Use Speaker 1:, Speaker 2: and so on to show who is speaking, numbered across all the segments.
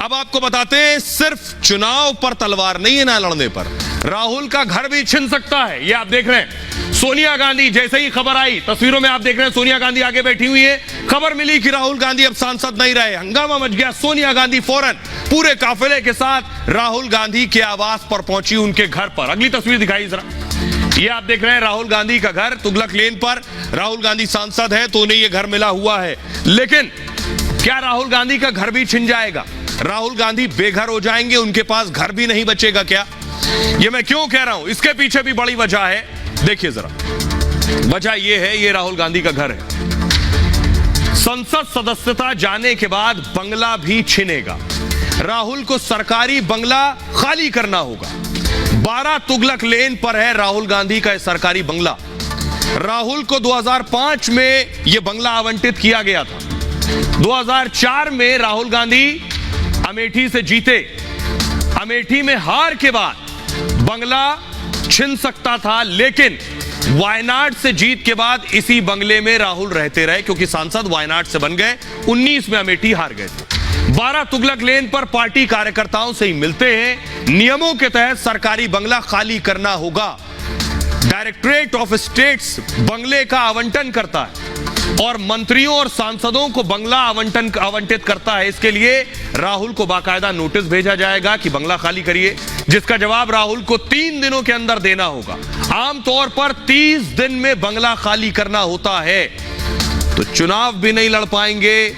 Speaker 1: अब आपको बताते हैं, सिर्फ चुनाव पर तलवार नहीं है ना लड़ने पर, राहुल का घर भी छिन सकता है। ये आप देख रहे हैं, सोनिया गांधी जैसे ही खबर आई, तस्वीरों में आप देख रहे हैं सोनिया गांधी आगे बैठी हुई है। खबर मिली कि राहुल गांधी अब सांसद नहीं रहे, हंगामा मच गया। सोनिया गांधी फौरन पूरे काफिले के साथ राहुल गांधी के आवास पर पहुंची, उनके घर पर। अगली तस्वीर दिखाई जरा, ये आप देख रहे हैं राहुल गांधी का घर तुगलक लेन पर। राहुल गांधी सांसद है तो उन्हें यह घर मिला हुआ है, लेकिन क्या राहुल गांधी का घर भी छिन जाएगा? राहुल गांधी बेघर हो जाएंगे, उनके पास घर भी नहीं बचेगा क्या? ये मैं क्यों कह रहा हूं, इसके पीछे भी बड़ी वजह है। देखिए जरा, वजह ये है, ये राहुल गांधी का घर है। संसद सदस्यता जाने के बाद बंगला भी छिनेगा। राहुल को सरकारी बंगला खाली करना होगा। 12 तुगलक लेन पर है राहुल गांधी का सरकारी बंगला। राहुल को 2005 में यह बंगला आवंटित किया गया था। 2004 में राहुल गांधी अमेठी से जीते। अमेठी में हार के बाद बंगला छिन सकता था, लेकिन वायनाड से जीत के बाद इसी बंगले में राहुल रहते रहे, क्योंकि सांसद वायनाड से बन गए। 19 में अमेठी हार गए थे। 12 तुगलक लेन पर पार्टी कार्यकर्ताओं से ही मिलते हैं। नियमों के तहत सरकारी बंगला खाली करना होगा। डायरेक्टरेट ऑफ स्टेट्स बंगले का आवंटन करता है और मंत्रियों और सांसदों को बंगला आवंटित करता है। इसके लिए राहुल को बाकायदा नोटिस भेजा जाएगा कि बंगला खाली करिए, जिसका जवाब राहुल को 3 दिनों के अंदर देना होगा। आमतौर पर 30 दिन में बंगला खाली करना होता है, तो चुनाव भी नहीं लड़ पाएंगे,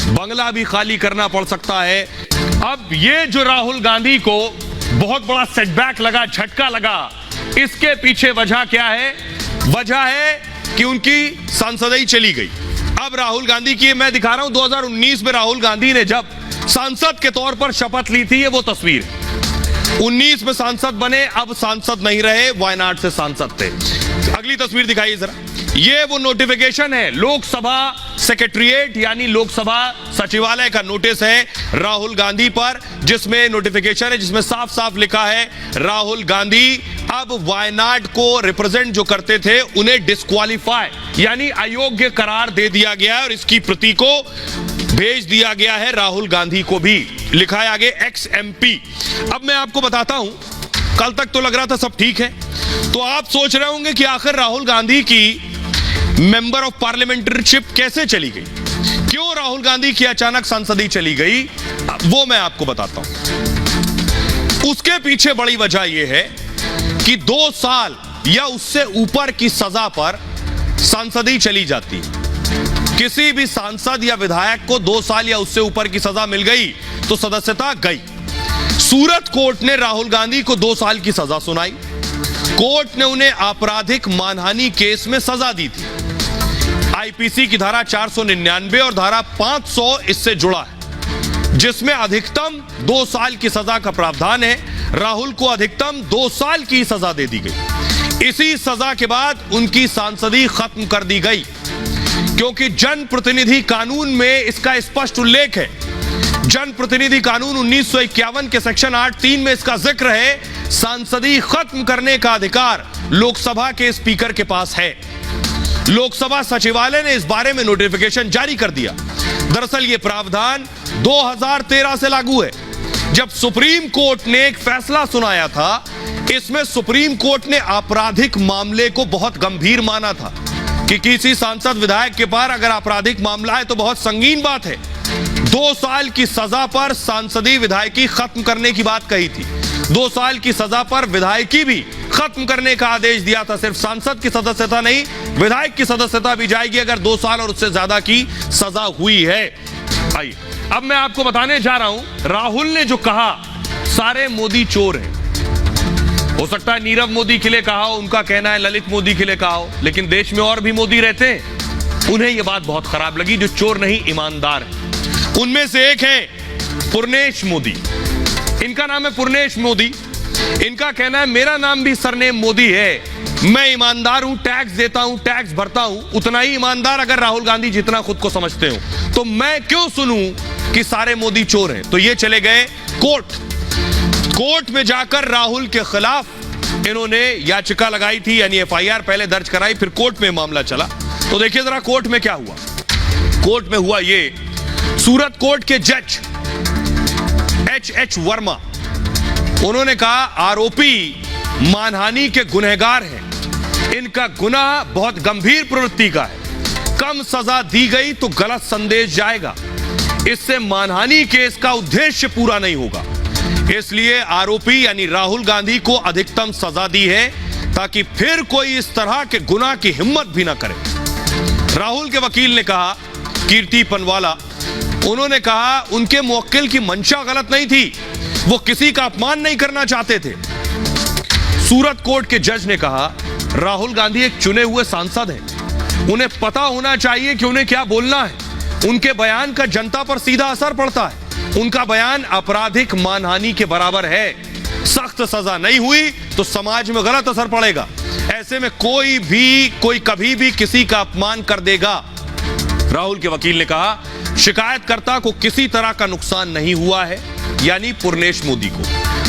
Speaker 1: बंगला भी खाली करना पड़ सकता है। अब ये जो राहुल गांधी को बहुत बड़ा सेटबैक लगा, झटका लगा, इसके पीछे वजह क्या है? वजह है कि उनकी सांसदई चली गई। अब राहुल गांधी की मैं दिखा रहा हूं, 2019 में राहुल गांधी ने जब सांसद के तौर पर शपथ ली थी, ये वो तस्वीर। 19 में सांसद बने, अब सांसद नहीं रहे, वायनाड से सांसद थे। अगली तस्वीर दिखाइए जरा, ये वो नोटिफिकेशन है, लोकसभा सेक्रेटरीट यानी लोकसभा सचिवालय का नोटिस है राहुल गांधी पर, जिसमें नोटिफिकेशन है, जिसमें साफ साफ लिखा है राहुल गांधी अब वायनाड को रिप्रेजेंट जो करते थे उन्हें डिस्क्वालीफाई यानी अयोग्य करार दे दिया गया है, और इसकी प्रति को भेज दिया गया है राहुल गांधी को भी। लिखा है आगे एक्स एमपी। अब मैं आपको बताता हूं, कल तक तो लग रहा था सब ठीक है, तो आप सोच रहे होंगे कि आखिर राहुल गांधी की मेंबर ऑफ पार्लियामेंट्रीशिप कैसे चली गई, क्यों राहुल गांधी की अचानक सांसदी चली गई, वो मैं आपको बताता हूं। उसके पीछे बड़ी वजह यह है कि 2 साल या उससे ऊपर की सजा पर सांसदी चली जाती है। किसी भी सांसद या विधायक को 2 साल या उससे ऊपर की सजा मिल गई तो सदस्यता गई। सूरत कोर्ट ने राहुल गांधी को 2 साल की सजा सुनाई। कोर्ट ने उन्हें आपराधिक मानहानि केस में सजा दी थी। आईपीसी की धारा 499 और धारा 500 इससे जुड़ा है, जिसमें अधिकतम 2 साल की सजा का प्रावधान है। राहुल को अधिकतम 2 साल की सजा दे दी गई। इसी सजा के बाद उनकी सांसदी खत्म कर दी गई, क्योंकि जनप्रतिनिधि कानून में इसका स्पष्ट उल्लेख है। जनप्रतिनिधि कानून 1951 के सेक्शन 8(3) में इसका जिक्र है, सांसदी खत्म करने का अधिकार लोकसभा के स्पीकर के पास है। लोकसभा सचिवालय ने इस बारे में नोटिफिकेशन जारी कर दिया। दरअसल यह प्रावधान 2013 से लागू है। जब सुप्रीम कोर्ट ने एक फैसला सुनाया था, इसमें सुप्रीम कोर्ट ने आपराधिक मामले को बहुत गंभीर माना था कि किसी सांसद विधायक के पास अगर आपराधिक मामला है तो बहुत संगीन बात है। 2 साल की सजा पर सांसदी विधायकी खत्म करने की बात कही थी। 2 साल की सजा पर विधायकी भी खत्म करने का आदेश दिया था। सिर्फ सांसद की सदस्यता नहीं, विधायक की सदस्यता भी जाएगी अगर 2 साल और उससे ज्यादा की सजा हुई है। आइए अब मैं आपको बताने जा रहा हूं, राहुल ने जो कहा सारे मोदी चोर हैं। हो सकता है नीरव मोदी के लिए कहा हो, उनका कहना है ललित मोदी के लिए कहा हो, लेकिन देश में और भी मोदी रहते हैं। उन्हें यह बात बहुत खराब लगी, जो चोर नहीं ईमानदार है। उनमें से एक है पूर्णेश मोदी। इनका नाम है पूर्णेश मोदी। इनका कहना है मेरा नाम भी सरनेम मोदी है, मैं ईमानदार हूं, टैक्स देता हूं, टैक्स भरता हूं, उतना ही ईमानदार अगर राहुल गांधी जितना खुद को समझते हो, तो मैं क्यों सुनूं कि सारे मोदी चोर हैं। तो ये चले गए कोर्ट में जाकर राहुल के खिलाफ इन्होंने याचिका लगाई थी, यानी एफआईआर पहले दर्ज कराई, फिर कोर्ट में मामला चला। तो देखिए जरा कोर्ट में क्या हुआ। कोर्ट में हुआ ये, सूरत कोर्ट के जज एच वर्मा, उन्होंने कहा आरोपी मानहानि के गुनहगार हैं, इनका गुनाह बहुत गंभीर प्रवृत्ति का है, कम सजा दी गई तो गलत संदेश जाएगा, इससे मानहानि केस का उद्देश्य पूरा नहीं होगा, इसलिए आरोपी यानी राहुल गांधी को अधिकतम सजा दी है ताकि फिर कोई इस तरह के गुनाह की हिम्मत भी ना करे। राहुल के वकील ने कहा, कीर्ति पनवाला, उन्होंने कहा उनके मुवक्किल की मंशा गलत नहीं थी, वो किसी का अपमान नहीं करना चाहते थे। सूरत कोर्ट के जज ने कहा राहुल गांधी एक चुने हुए सांसद हैं, उन्हें पता होना चाहिए कि उन्हें क्या बोलना है, उनके बयान का जनता पर सीधा असर पड़ता है, उनका बयान आपराधिक मानहानि के बराबर है, सख्त सजा नहीं हुई तो समाज में गलत असर पड़ेगा, ऐसे में कोई कभी भी किसी का अपमान कर देगा। राहुल के वकील ने कहा शिकायतकर्ता को किसी तरह का नुकसान नहीं हुआ है, यानी पुर्नेश मोदी को।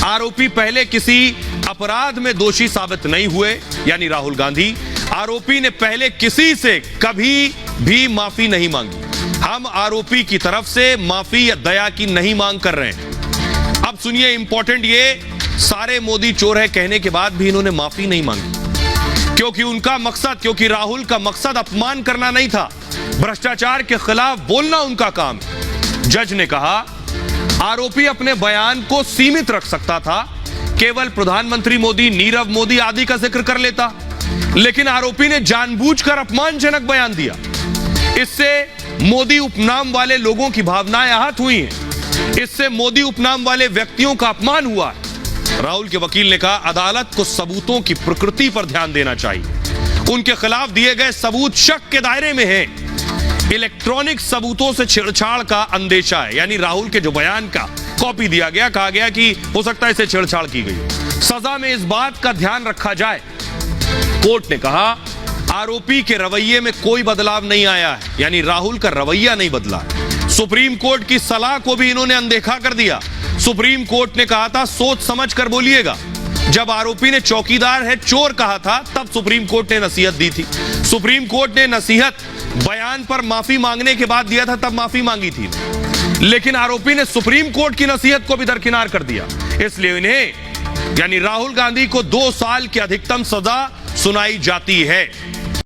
Speaker 1: आरोपी पहले किसी अपराध में दोषी साबित नहीं हुए, यानी राहुल गांधी। आरोपी ने पहले किसी से कभी भी माफी नहीं मांगी। हम आरोपी की तरफ से माफी या दया की नहीं मांग कर रहे हैं। अब सुनिए इंपॉर्टेंट, ये सारे मोदी चोर है कहने के बाद भी इन्होंने माफी नहीं मांगी, क्योंकि राहुल का मकसद अपमान करना नहीं था, भ्रष्टाचार के खिलाफ बोलना उनका काम है। जज ने कहा आरोपी अपने बयान को सीमित रख सकता था, केवल प्रधानमंत्री मोदी, नीरव मोदी आदि का जिक्र कर लेता, लेकिन आरोपी ने जानबूझकर अपमानजनक बयान दिया, इससे मोदी उपनाम वाले लोगों की भावनाएं आहत हुई हैं, इससे मोदी उपनाम वाले व्यक्तियों का अपमान हुआ है। राहुल के वकील ने कहा अदालत को सबूतों की प्रकृति पर ध्यान देना चाहिए, उनके खिलाफ दिए गए सबूत शक के दायरे में हैं, इलेक्ट्रॉनिक सबूतों से छेड़छाड़ का अंदेशा है, यानी राहुल के जो बयान का कॉपी दिया गया, कहा गया कि हो सकता है इसे छेड़छाड़ की गई, सजा में इस बात का ध्यान रखा जाए। कोर्ट ने कहा आरोपी के रवैये में कोई बदलाव नहीं आया है, यानी राहुल का रवैया नहीं बदला। सुप्रीम कोर्ट की सलाह को भी इन्होंने अनदेखा कर दिया। सुप्रीम कोर्ट ने कहा था सोच समझ कर बोलिएगा, जब आरोपी ने चौकीदार है चोर कहा था तब सुप्रीम कोर्ट ने नसीहत दी थी। सुप्रीम कोर्ट ने नसीहत बयान पर माफी मांगने के बाद दिया था, तब माफी मांगी थी, लेकिन आरोपी ने सुप्रीम कोर्ट की नसीहत को भी दरकिनार कर दिया, इसलिए इन्हें यानी राहुल गांधी को 2 साल की अधिकतम सजा सुनाई जाती है।